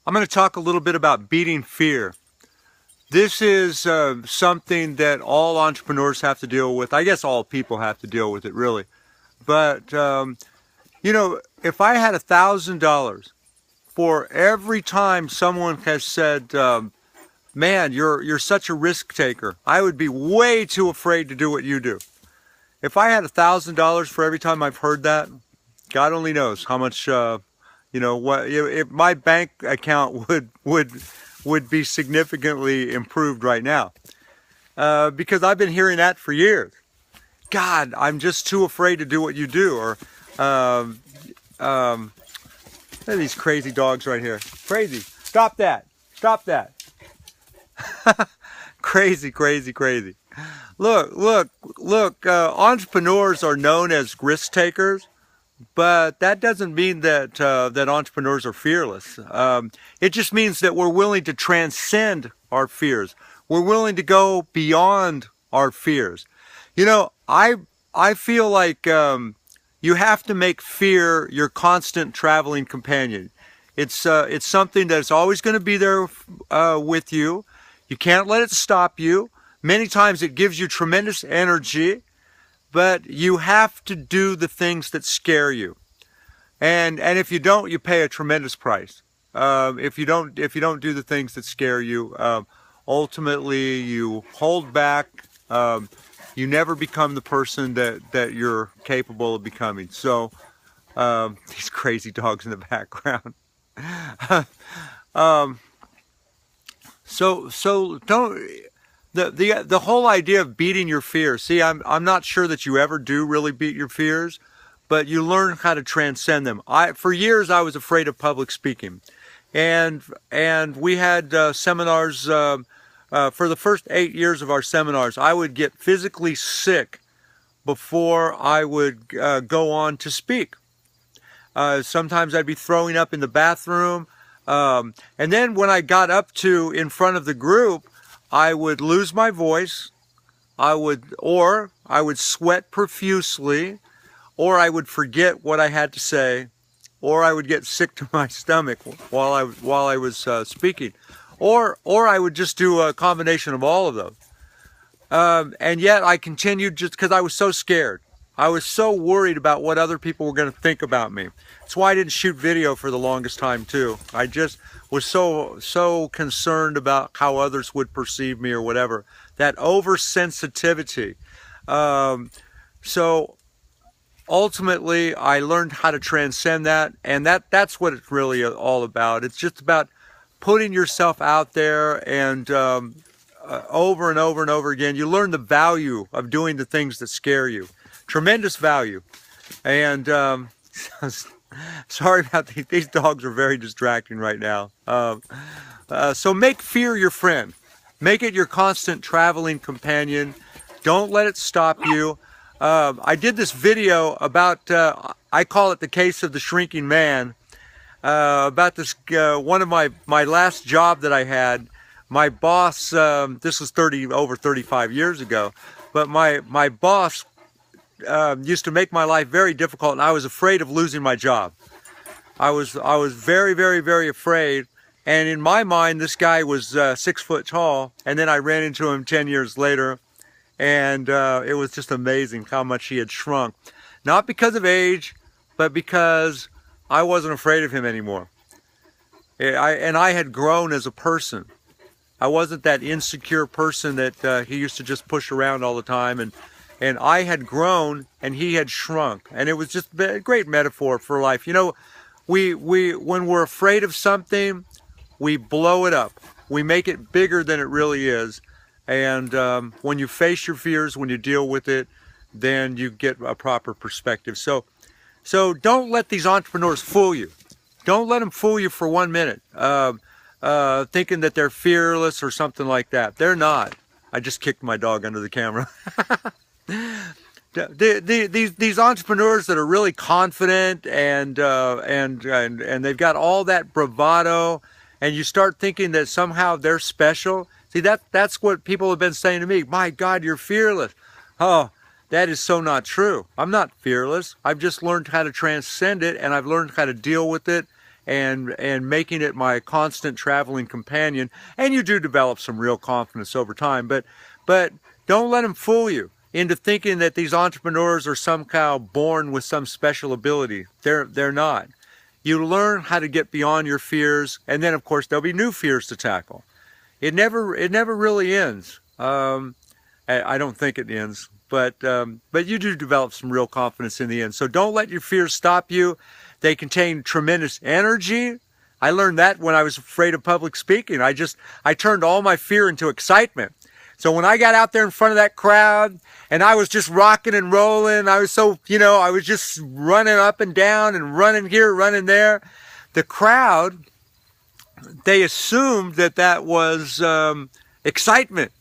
I'm going to talk a little bit about beating fear. This is something that all entrepreneurs have to deal with. I guess all people have to deal with it, really. But, you know, if I had $1,000 for every time someone has said, man, you're such a risk taker, I would be way too afraid to do what you do. If I had $1,000 for every time I've heard that, God only knows how much, you know, what if my bank account would be significantly improved right now, because I've been hearing that for years. God, I'm just too afraid to do what you do. Or look at these crazy dogs right here. Crazy. Stop that. Stop that. Crazy, crazy, crazy. Look. Entrepreneurs are known as risk takers, but that doesn't mean that that entrepreneurs are fearless. It just means that we're willing to transcend our fears. We're willing to go beyond our fears. You know, I feel like you have to make fear your constant traveling companion. It's something that's always going to be there with you. You can't let it stop you. Many times it gives you tremendous energy, but you have to do the things that scare you. And if you don't, you pay a tremendous price. If you don't do the things that scare you, ultimately you hold back. You never become the person that you're capable of becoming. So these crazy dogs in the background. So don't. The whole idea of beating your fears. See, I'm not sure that you ever do really beat your fears, but you learn how to transcend them. For years I was afraid of public speaking, and we had seminars. For the first 8 years of our seminars, I would get physically sick before I would go on to speak. Sometimes I'd be throwing up in the bathroom, and then when I got up to in front of the group, I would lose my voice, I would sweat profusely, or I would forget what I had to say, or I would get sick to my stomach while I was speaking, or I would just do a combination of all of those. And yet I continued just because I was so scared. I was so worried about what other people were going to think about me. That's why I didn't shoot video for the longest time too. I just was so concerned about how others would perceive me or whatever. That oversensitivity. So ultimately I learned how to transcend that, and that's what it's really all about. It's just about putting yourself out there, and over and over and over again, you learn the value of doing the things that scare you. Tremendous value. And sorry about these dogs are very distracting right now. So make fear your friend. Make it your constant traveling companion. Don't let it stop you. I did this video about, I call it the case of the shrinking man, about this, one of my last job that I had. My boss, this was over 35 years ago, but my boss used to make my life very difficult, and I was afraid of losing my job. I was very, very, very afraid. And in my mind, this guy was 6 foot tall, and then I ran into him 10 years later, and it was just amazing how much he had shrunk. Not because of age, but because I wasn't afraid of him anymore. I had grown as a person. I wasn't that insecure person that he used to just push around all the time, and I had grown and he had shrunk. And it was just a great metaphor for life. You know, when we're afraid of something, we blow it up. We make it bigger than it really is. And when you face your fears, when you deal with it, then you get a proper perspective. So don't let these entrepreneurs fool you. Don't let them fool you for 1 minute, thinking that they're fearless or something like that. They're not. I just kicked my dog under the camera. These entrepreneurs that are really confident and they've got all that bravado, and you start thinking that somehow they're special. See, that's what people have been saying to me. My God, you're fearless. Oh, that is so not true. I'm not fearless. I've just learned how to transcend it, and I've learned how to deal with it, and making it my constant traveling companion. And you do develop some real confidence over time, but don't let them fool you into thinking that these entrepreneurs are somehow born with some special ability. They're not. You learn how to get beyond your fears, and then of course there'll be new fears to tackle. It never really ends. I don't think it ends, but you do develop some real confidence in the end. So don't let your fears stop you. They contain tremendous energy. I learned that when I was afraid of public speaking. I turned all my fear into excitement. So when I got out there in front of that crowd and I was just rocking and rolling, I was so, I was just running up and down and running here, running there. The crowd, they assumed that was excitement.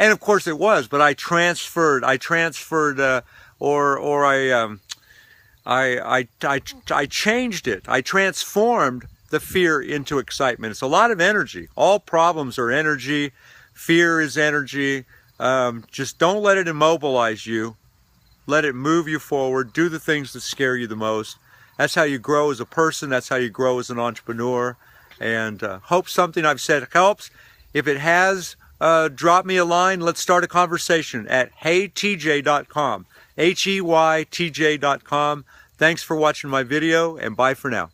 And of course it was, but I transferred, I changed it. I transformed the fear into excitement. It's a lot of energy. All problems are energy. Fear is energy. Just don't let it immobilize you. Let it move you forward. Do the things that scare you the most. That's how you grow as a person. That's how you grow as an entrepreneur. And hope something I've said helps. If it has, drop me a line. Let's start a conversation at heytj.com. HEYTJ.com. Thanks for watching my video, and bye for now.